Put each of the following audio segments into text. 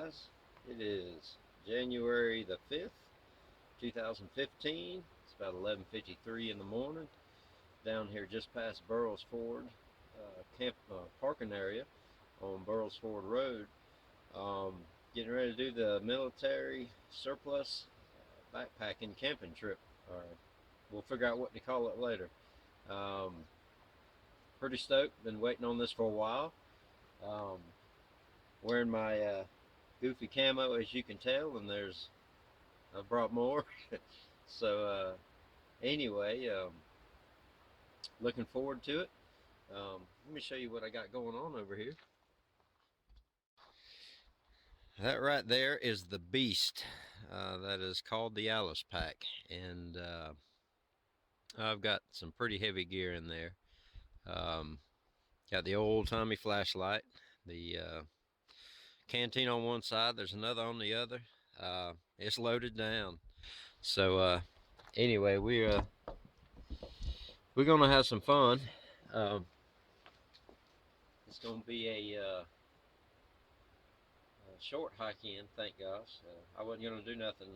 guys. It is January the 5th, 2015. It's about 11:53 in the morning. Down here just past Burrows Ford parking area on Burrows Ford Road. Getting ready to do the military surplus backpacking camping trip. We'll figure out what to call it later. Pretty stoked. Been waiting on this for a while. Wearing my goofy camo, as you can tell, and I brought more. So anyway, looking forward to it. Let me show you what I got going on over here. That right there is the beast that is called the Alice Pack, and I've got some pretty heavy gear in there. Got the old-timey flashlight, the canteen on one side, there's another on the other. It's loaded down. So anyway, we're gonna have some fun. It's gonna be a short hike in, thank gosh. I wasn't gonna do nothing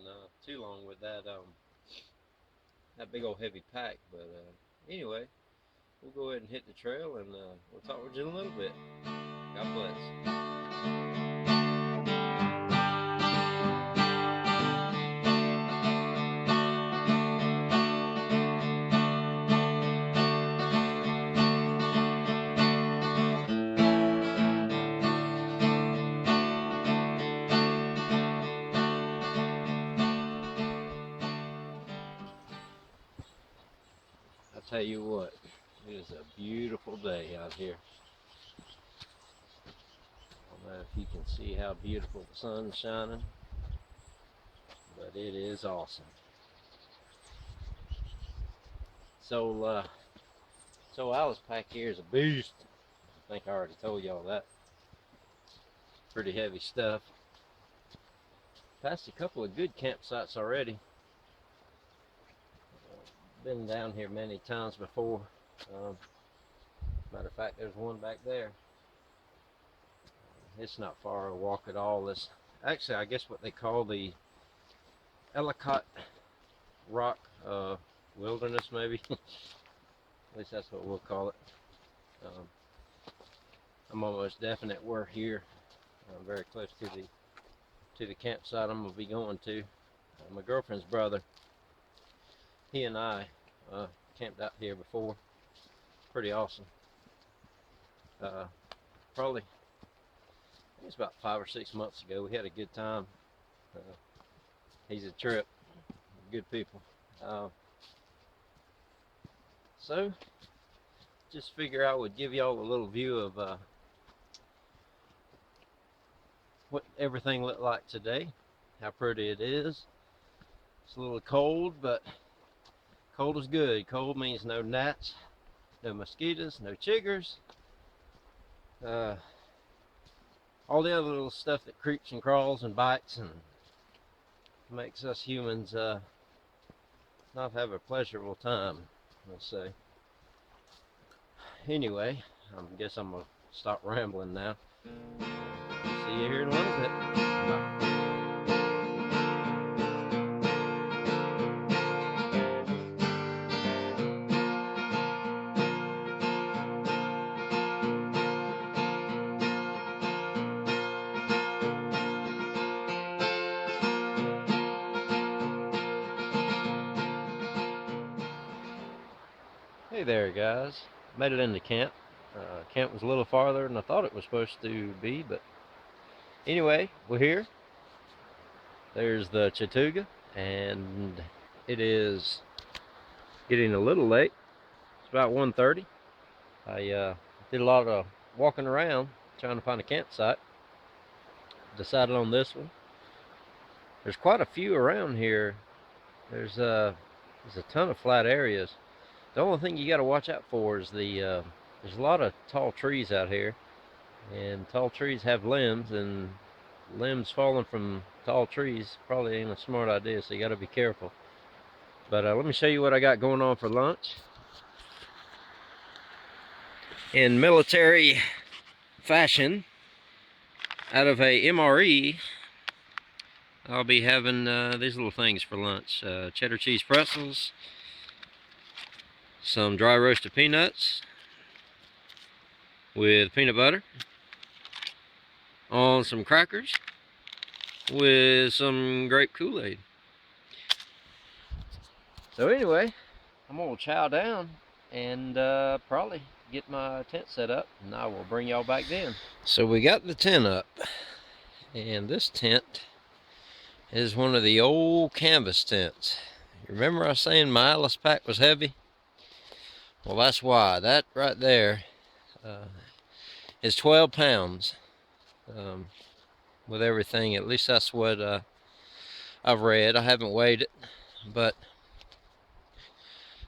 too long with that that big old heavy pack, but anyway, we'll go ahead and hit the trail, and we'll talk with you in a little bit. God bless. I tell you what, it is a beautiful day out here. I don't know if you can see how beautiful the sun's shining, but it is awesome. So Alice Pack here is a beast. I think I already told y'all that. Pretty heavy stuff. Passed a couple of good campsites already. Been down here many times before. Matter of fact, there's one back there. It's not far a walk at all. This actually, I guess, what they call the Ellicott Rock Wilderness, maybe. At least that's what we'll call it. I'm almost definite we're here. I'm very close to the campsite I'm gonna be going to. My girlfriend's brother, he and I camped out here before. Pretty awesome. Probably, I guess, about 5 or 6 months ago. We had a good time. He's a trip. Good people. So, just figure I would give y'all a little view of what everything looked like today. How pretty it is. It's a little cold, but cold is good. Cold means no gnats, no mosquitoes, no chiggers. All the other little stuff that creeps and crawls and bites and makes us humans not have a pleasurable time, let's say. Anyway, I guess I'm gonna stop rambling now. See you here in a little bit. Bye. Hey there, guys. Made it into camp. Camp was a little farther than I thought it was supposed to be, but anyway, we're here. There's the Chattooga, and it is getting a little late. It's about 1:30. I did a lot of walking around trying to find a campsite. Decided on this one. There's quite a few around here. There's a ton of flat areas. The only thing you got to watch out for is there's a lot of tall trees out here, and tall trees have limbs, and limbs falling from tall trees probably ain't a smart idea, so you got to be careful. But let me show you what I got going on for lunch. In military fashion, out of a MRE, I'll be having these little things for lunch. Cheddar cheese pretzels, some dry roasted peanuts with peanut butter, on some crackers with some grape Kool-Aid. So anyway, I'm gonna chow down and probably get my tent set up, and I will bring y'all back then. So we got the tent up, and this tent is one of the old canvas tents. Remember I was saying my Atlas pack was heavy? Well, that's why. That right there is 12 pounds with everything. At least that's what I've read. I haven't weighed it, but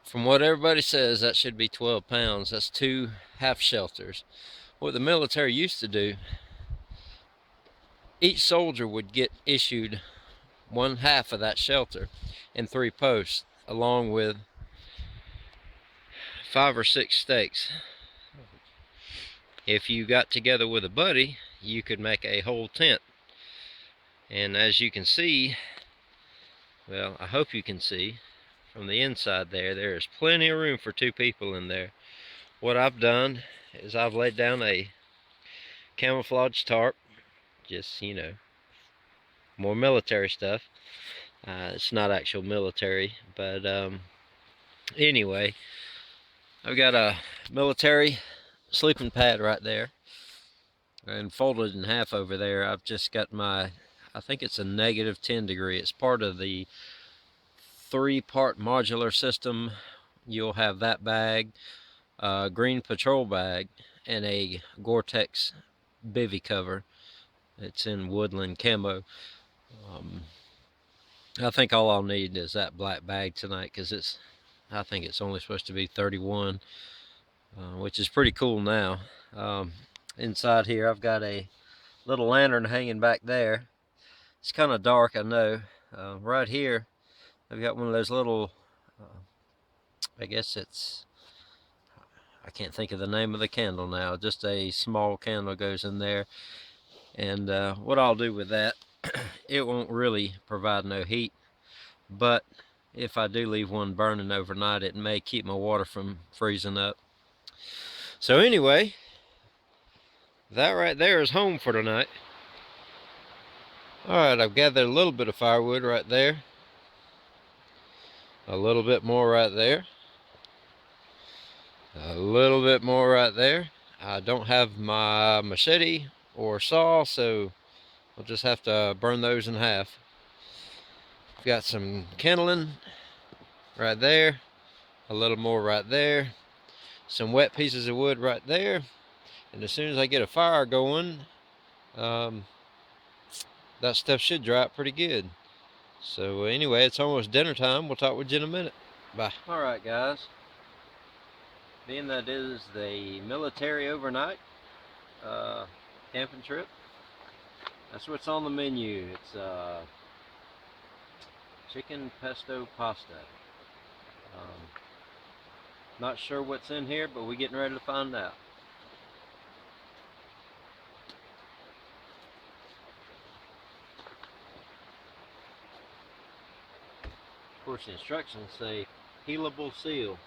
from what everybody says, that should be 12 pounds. That's 2 half shelters. What the military used to do, each soldier would get issued 1/2 of that shelter in 3 posts, along with 5 or 6 stakes. If you got together with a buddy, you could make a whole tent. And as you can see, well, I hope you can see from the inside there is plenty of room for 2 people in there. What I've done is I've laid down a camouflage tarp, just, you know, more military stuff. It's not actual military, but anyway, I've got a military sleeping pad right there, and folded in half over there I've just got my, I think it's a -10 degree. It's part of the 3-part modular system. You'll have that bag, green patrol bag, and a Gore-Tex bivy cover. It's in woodland camo. I think all I'll need is that black bag tonight, because I think it's only supposed to be 31, which is pretty cool now. Inside here I've got a little lantern hanging back there. It's kind of dark, I know. Right here I've got one of those little, I guess I can't think of the name of the candle now. Just a small candle goes in there. And what I'll do with that, it won't really provide no heat, but if I do leave one burning overnight, it may keep my water from freezing up. So anyway, that right there is home for tonight. Alright, I've gathered a little bit of firewood right there. A little bit more right there. A little bit more right there. I don't have my machete or saw, so I'll just have to burn those in half. I've got some kindling right there. A little more right there. Some wet pieces of wood right there. And as soon as I get a fire going, that stuff should dry out pretty good. So anyway, it's almost dinner time. We'll talk with you in a minute. Bye. Alright guys, being that is the military overnight camping trip, that's what's on the menu. It's chicken pesto pasta. Not sure what's in here, but we're getting ready to find out. Of course, the instructions say healable seal.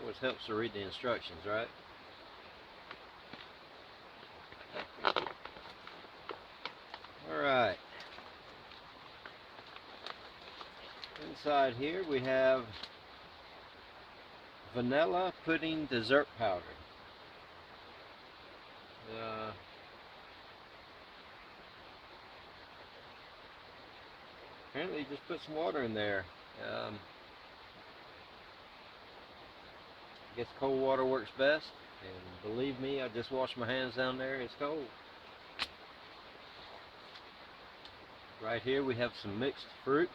Always helps to read the instructions, right? Alright. Inside here we have vanilla pudding dessert powder. Apparently just put some water in there. I guess cold water works best, and believe me, I just washed my hands down there. It's cold. Right here we have some mixed fruit.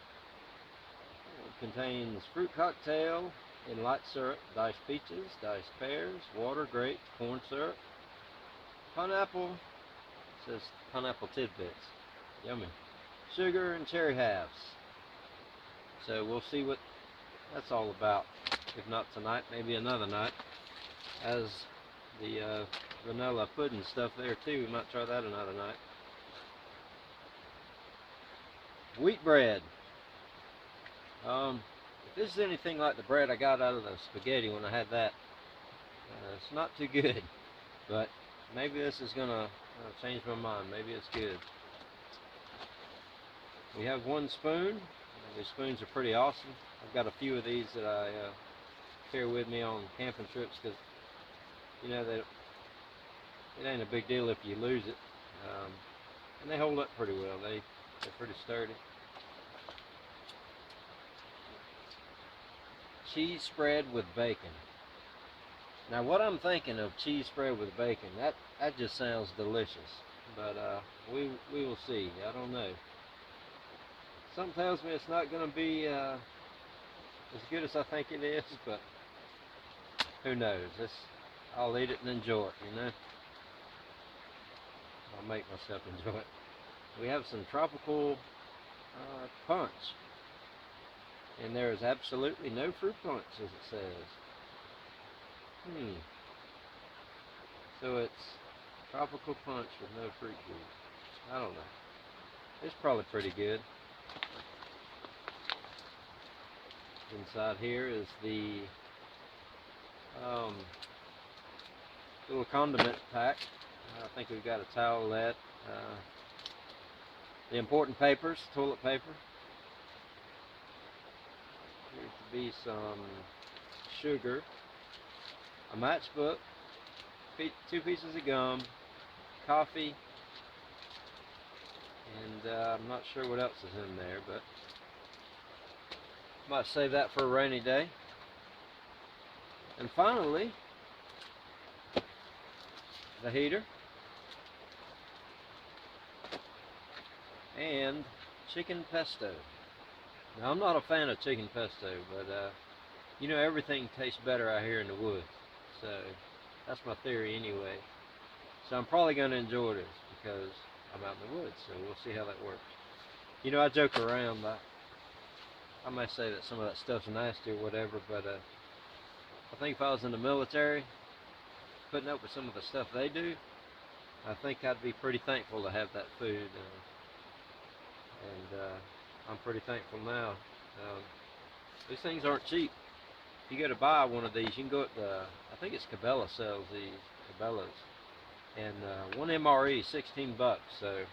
It contains fruit cocktail in light syrup, diced peaches, diced pears, water, grape, corn syrup, pineapple. It says pineapple tidbits. Yummy. Sugar and cherry halves. So we'll see what that's all about. If not tonight, maybe another night. As the vanilla pudding stuff there too, we might try that another night. Wheat bread. If this is anything like the bread I got out of the spaghetti when I had that, it's not too good. But maybe this is gonna change my mind. Maybe it's good. We have one spoon. These spoons are pretty awesome. I've got a few of these that I carry with me on camping trips because you know it ain't a big deal if you lose it, and they hold up pretty well. They're pretty sturdy. Cheese spread with bacon. Now, what I'm thinking of cheese spread with bacon, that just sounds delicious. But we will see. I don't know. Something tells me it's not going to be as good as I think it is, but who knows? I'll eat it and enjoy it, you know. I'll make myself enjoy it. We have some tropical punch, and there is absolutely no fruit punch, as it says. So it's tropical punch with no fruit juice. I don't know. It's probably pretty good. Inside here is the little condiment pack. I think we've got a towelette, the important papers, toilet paper. Here's to be some sugar, a matchbook, 2 pieces of gum, coffee, and I'm not sure what else is in there, but might save that for a rainy day. And finally, the heater and chicken pesto. Now, I'm not a fan of chicken pesto, but you know, everything tastes better out here in the woods. So that's my theory anyway. So I'm probably going to enjoy this because I'm out in the woods. So we'll see how that works. You know, I joke around. I may say that some of that stuff's nasty or whatever, but I think if I was in the military, putting up with some of the stuff they do, I think I'd be pretty thankful to have that food. And I'm pretty thankful now. These things aren't cheap. If you go to buy one of these, you can go at I think it's Cabela sells these, Cabela's, and one MRE is 16 bucks, so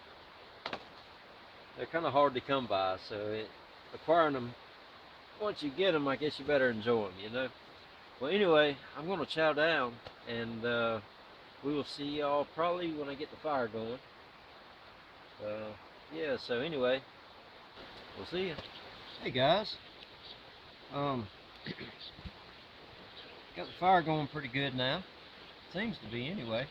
they're kind of hard to come by, so acquiring them, once you get them, I guess you better enjoy them, you know. Well, anyway, I'm going to chow down, and we will see y'all probably when I get the fire going. Yeah, so anyway, we'll see you. Hey guys, got the fire going pretty good now. Seems to be anyway.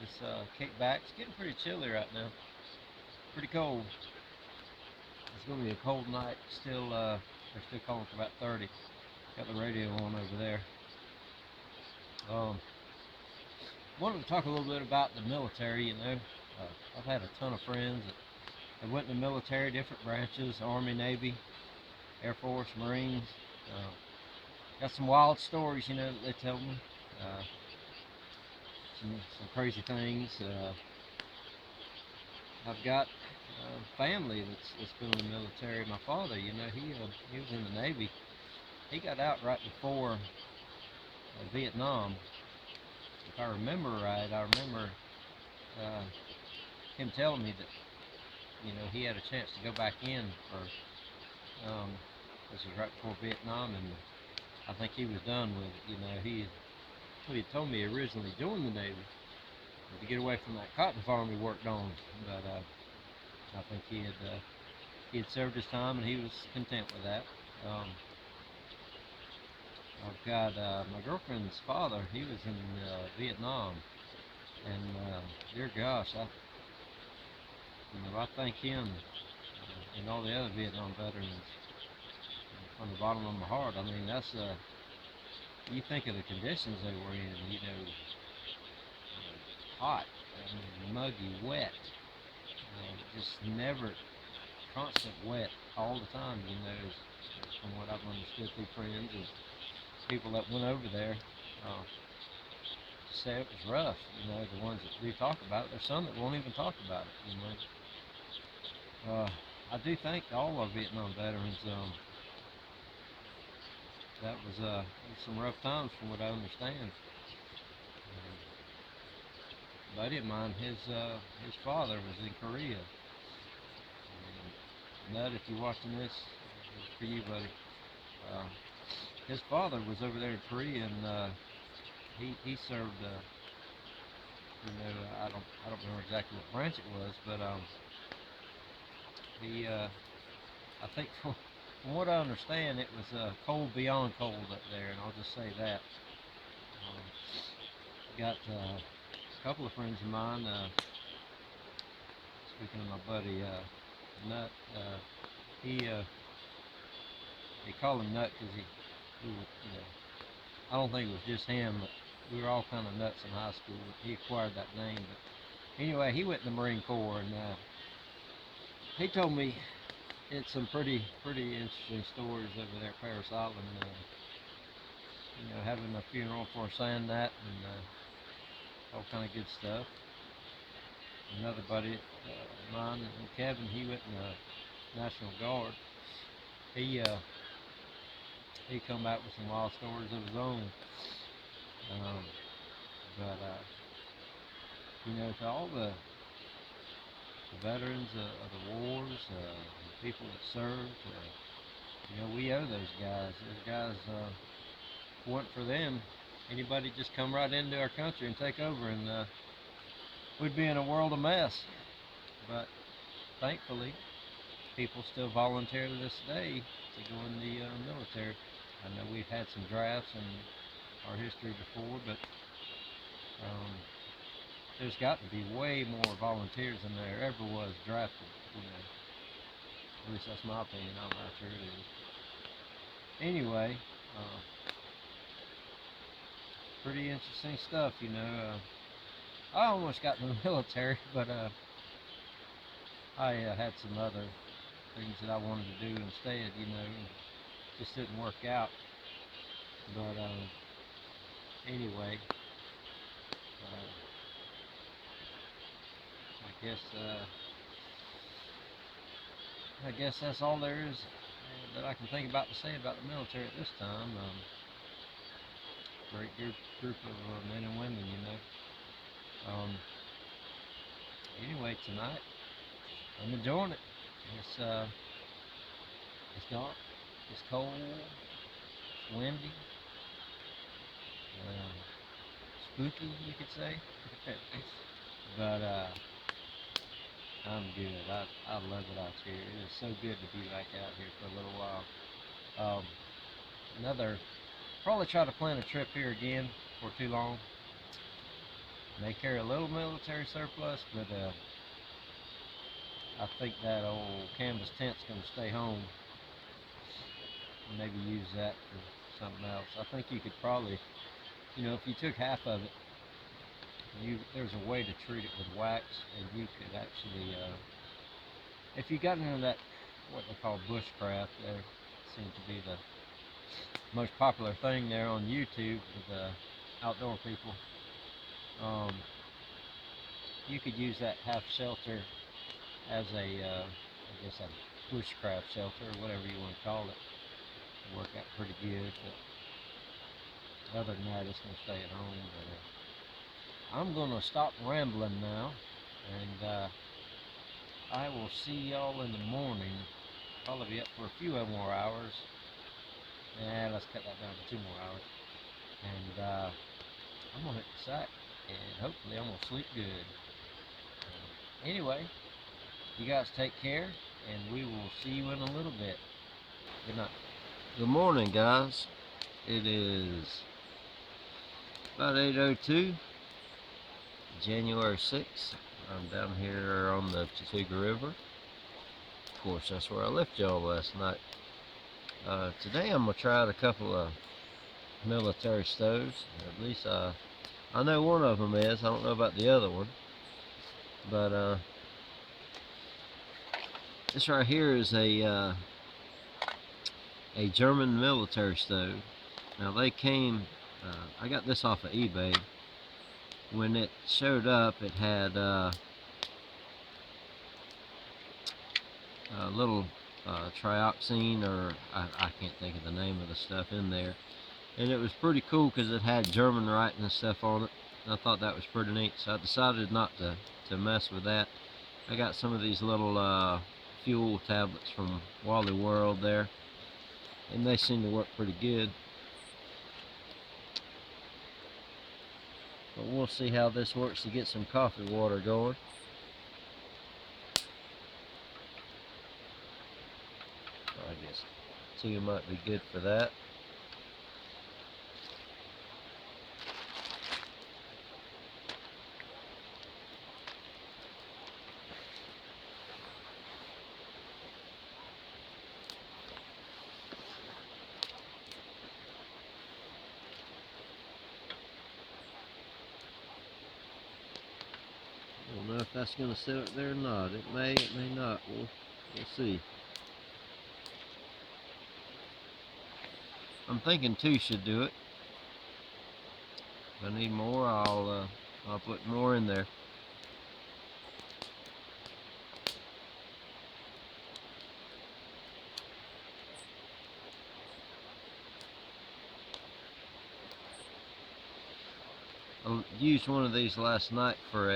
This kickback's getting pretty chilly right now. Pretty cold. It's going to be a cold night. Still, they're still calling for about 30. Got the radio on over there. Wanted to talk a little bit about the military. You know, I've had a ton of friends that went in the military, different branches: Army, Navy, Air Force, Marines. Got some wild stories, you know, that they tell me. Some crazy things. I've got family that's been in the military. My father, you know, he was in the Navy. He got out right before Vietnam. If I remember right, I remember him telling me that, you know, he had a chance to go back in for, this was right before Vietnam, and I think he was done with it. You know, he had told me he originally joined the Navy to get away from that cotton farm he worked on, but I think he had served his time and he was content with that. I've got my girlfriend's father. He was in Vietnam, and dear gosh, I thank him and all the other Vietnam veterans from the bottom of my heart. I mean, that's you think of the conditions they were in, you know, hot, muggy, wet, just never constant wet all the time, you know, from what I've understood through friends and people that went over there, to say it was rough. You know, the ones that do talk about it, there's some that won't even talk about it, you know. I do think all our Vietnam veterans, that was some rough times from what I understand. A buddy of mine, his father was in Korea. And Nut, if you're watching this, it's for you, buddy. Uh, his father was over there in Korea, and he served. I don't remember exactly what branch it was, but he I think from what I understand, it was cold beyond cold up there, and I'll just say that. Got a couple of friends of mine. Speaking of my buddy Nut, he they call him Nut because I don't think it was just him, but we were all kind of nuts in high school. He acquired that name, but anyway, he went in the Marine Corps, and he told me it's some pretty interesting stories over there at Paris Island. Having a funeral for saying that, and all kind of good stuff. Another buddy of mine, Kevin, he went in the National Guard. He come back with some wild stories of his own. But to all the veterans of the wars, the people that served, we owe those guys. Those guys, if it weren't for them, anybody just come right into our country and take over, and we'd be in a world of mess. But thankfully, people still volunteer to this day to go in the military. I know we've had some drafts in our history before, but there's got to be way more volunteers than there ever was drafted. At least that's my opinion. I don't know how true it is. Anyway, pretty interesting stuff. I almost got in the military, but I had some other things that I wanted to do instead. Just didn't work out. But anyway, I guess that's all there is that I can think about to say about the military at this time. Great group of men and women, Anyway, tonight I'm enjoying it. It's dark, it's cold, it's windy, spooky, you could say. But I'm good. I love it out here. It is so good to be back out here for a little while. Probably try to plan a trip here again for too long. May carry a little military surplus, but I think that old canvas tent's going to stay home. Maybe use that for something else. I think you could probably, if you took half of it, there's a way to treat it with wax, and you could actually, if you got into that, what they call bushcraft, there seems to be the most popular thing there on YouTube with outdoor people. You could use that half shelter as a bushcraft shelter, or whatever you want to call it. It'll work out pretty good, but other than that, it's going to stay at home. But I'm going to stop rambling now, and I will see y'all in the morning. Probably be up for a few more hours. Let's cut that down to 2 more hours. And I'm going to hit the sack, and hopefully I'm going to sleep good. Anyway, you guys take care, and we will see you in a little bit. Good night. Good morning, guys. It is about 8:02, January 6th. I'm down here on the Chattooga River. Of course, that's where I left y'all last night. Today I'm going to try out a couple of military stoves. At least I know one of them is. I don't know about the other one. But this right here is a German military stove. Now they came, I got this off of eBay. When it showed up, it had little trioxane, or I can't think of the name of the stuff in there. And it was pretty cool because it had German writing and stuff on it. And I thought that was pretty neat, so I decided not to mess with that. I got some of these little fuel tablets from Wally World there, and they seem to work pretty good. But we'll see how this works to get some coffee water going. I guess 2 might be good for that. I don't know if that's going to sit up there or not. It may not. We'll see. I'm thinking 2 should do it. If I need more, I'll put more in there. I used one of these last night for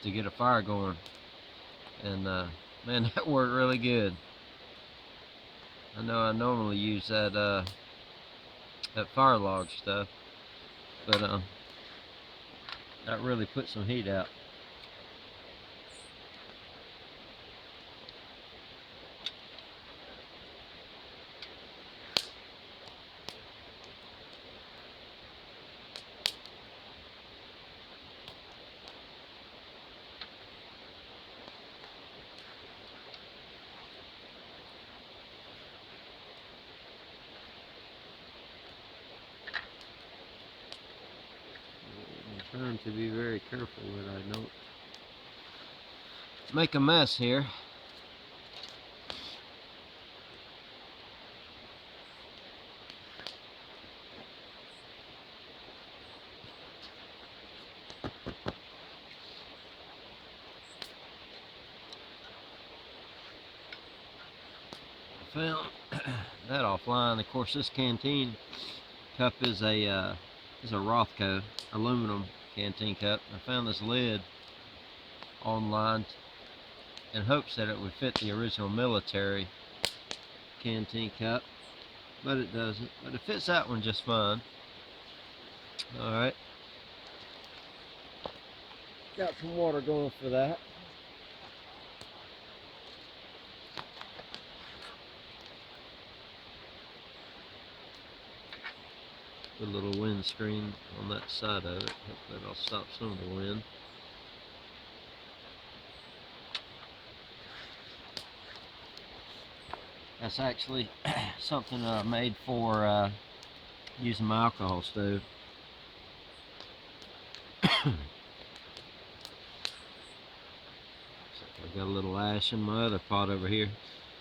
to get a fire going, and man, that worked really good. I know I normally use that fire log stuff, but that really put some heat out. I'm trying to be very careful that I don't make a mess here. I found that offline. Of course, this canteen cup is a Rothko aluminum canteen cup. I found this lid online in hopes that it would fit the original Millitary canteen cup, but it doesn't. But it fits that one just fine. Alright, got some water going for that. Put a little windscreen on that side of it. Hopefully that'll stop some of the wind. That's actually something that I made for using my alcohol stove. I've got a little ash in my other pot over here.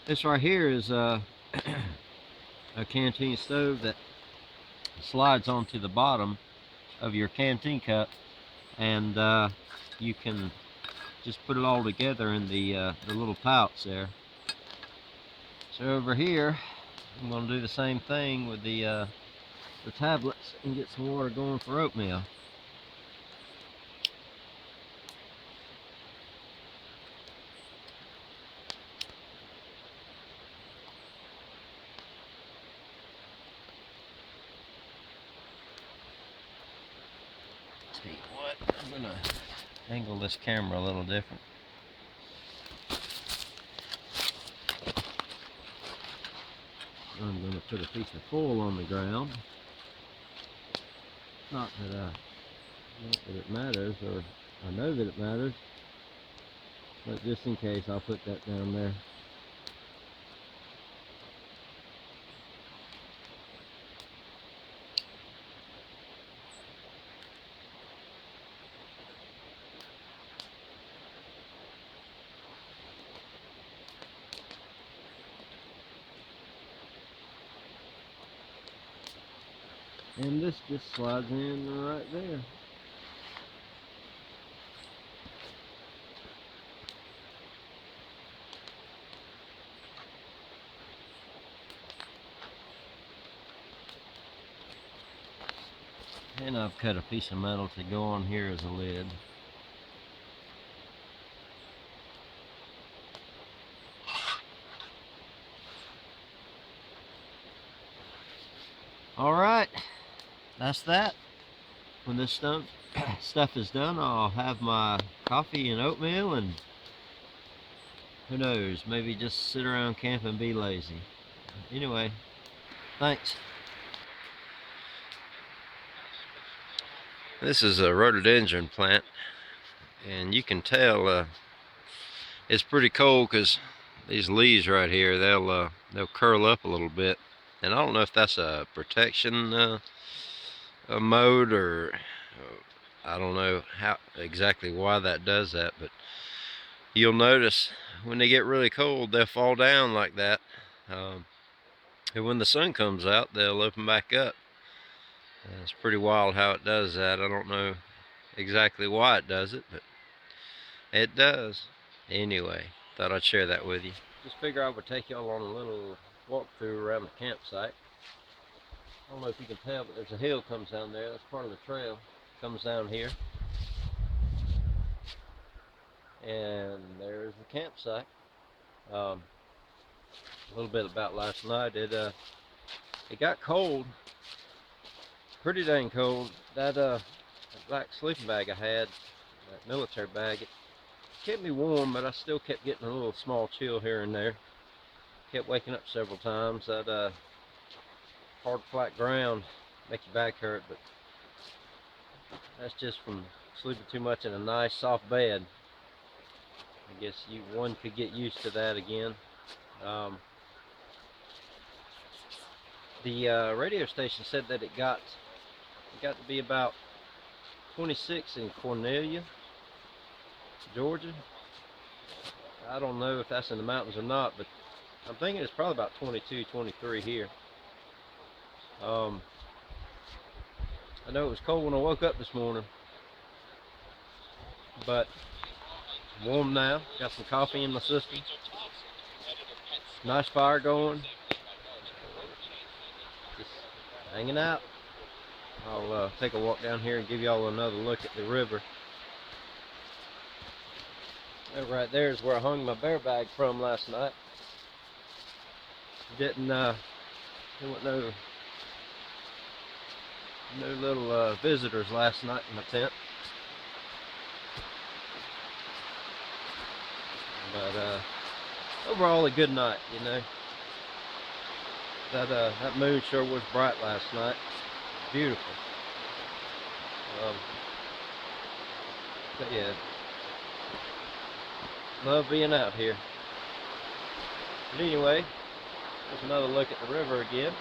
This right here is a canteen stove that slides onto the bottom of your canteen cup, and you can just put it all together in the little pouch there. So over here, I'm going to do the same thing with the tablets and get some water going for oatmeal. Tell you what, I'm going to angle this camera a little different. I'm going to put a piece of foil on the ground. Not that it matters, or I know that it matters, but just in case, I'll put that down there. And this just slides in right there. And I've cut a piece of metal to go on here as a lid. Alright, that's that. When this stuff is done, I'll have my coffee and oatmeal, and who knows, maybe just sit around camp and be lazy. Anyway, thanks. This is a rhododendron plant, and you can tell it's pretty cold because these leaves right here, they'll curl up a little bit, and I don't know if that's a protection mode, or I don't know how exactly why that does that, but you'll notice when they get really cold, they'll fall down like that, and when the sun comes out, they'll open back up. It's pretty wild how it does that. I don't know exactly why it does it, but it does. Anyway, thought I'd share that with you. Just figure I would take y'all on a little walkthrough around the campsite. I don't know if you can tell, but there's a hill comes down there. That's part of the trail. Comes down here. And there's the campsite. A little bit about last night. It got cold. Pretty dang cold. That black sleeping bag I had, that military bag, it kept me warm, but I still kept getting a little small chill here and there. Kept waking up several times. That hard flat ground make your back hurt, but that's just from sleeping too much in a nice soft bed. I guess one could get used to that again. The radio station said that it got to be about 26 in Cornelia, Georgia. I don't know if that's in the mountains or not, but I'm thinking it's probably about 22, 23 here. I know it was cold when I woke up this morning, but I'm warm now. Got some coffee in my system. Nice fire going. Just hanging out. I'll take a walk down here and give y'all another look at the river. That right there is where I hung my bear bag from last night. There wasn't no little visitors last night in my tent. But overall a good night, you know. That moon sure was bright last night. Beautiful. But yeah, love being out here. But anyway, there's another look at the river again.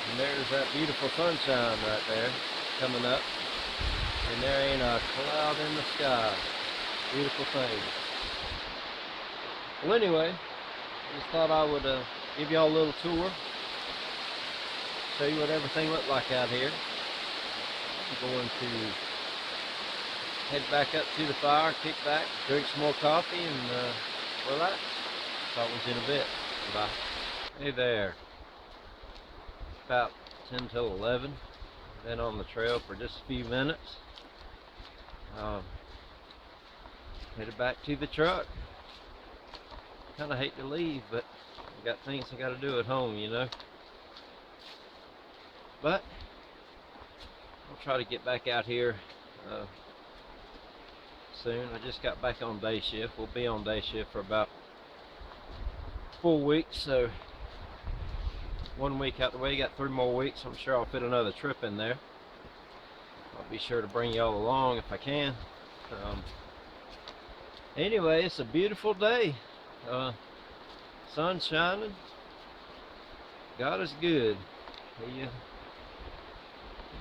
And there's that beautiful sunshine right there coming up. And there ain't a cloud in the sky. Beautiful thing. Well, anyway, just thought I would give y'all a little tour. Show you what everything looked like out here. I'm going to head back up to the fire, kick back, drink some more coffee, and relax. Talk with you in a bit. Bye. Hey there. About 10 till 11. Been on the trail for just a few minutes. Headed back to the truck. Kind of hate to leave, but I got things I got to do at home, you know. But I'll try to get back out here soon. I just got back on day shift. We'll be on day shift for about 4 weeks, so 1 week out the way. Got 3 more weeks. I'm sure I'll fit another trip in there. I'll be sure to bring y'all along if I can. Anyway, it's a beautiful day. Sun's shining. God is good. He's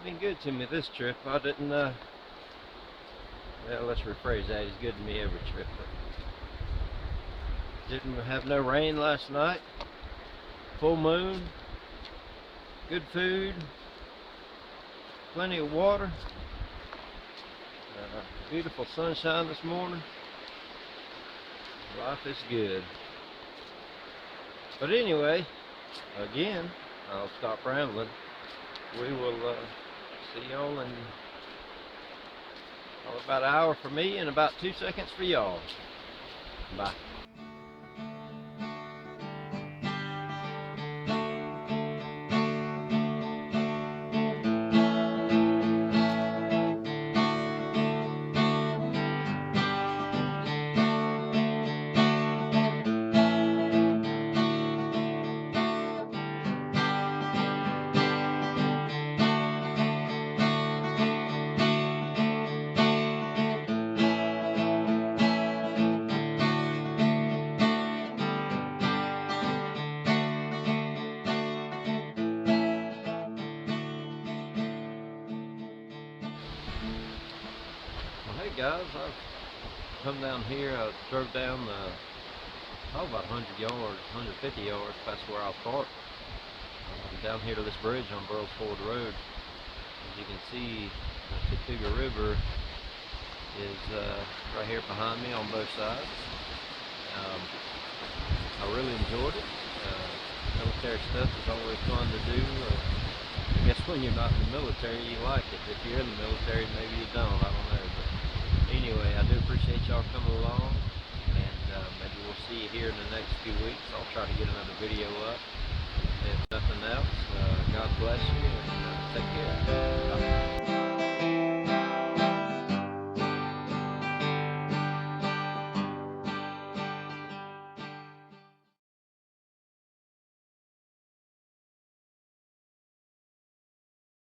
been good to me this trip. I didn't, well, let's rephrase that. He's good to me every trip. But didn't have no rain last night. Full moon. Good food. Plenty of water. Beautiful sunshine this morning. Life is good. But anyway, again, I'll stop rambling. We will see y'all in about an hour for me and about 2 seconds for y'all. Bye. Well, hey guys, I've come down here. I drove down about 100 yards, 150 yards past where I parked. Down here to this bridge on Burroughs Ford Road. As you can see, the Chattooga River is right here behind me on both sides. I really enjoyed it. Military stuff is always fun to do. I guess when you're not in the military, you like it. If you're in the military, maybe you don't. I don't know. But anyway, I do appreciate y'all coming along, and maybe we'll see you here in the next few weeks. I'll try to get another video up. If nothing else, God bless you, and take care. Bye.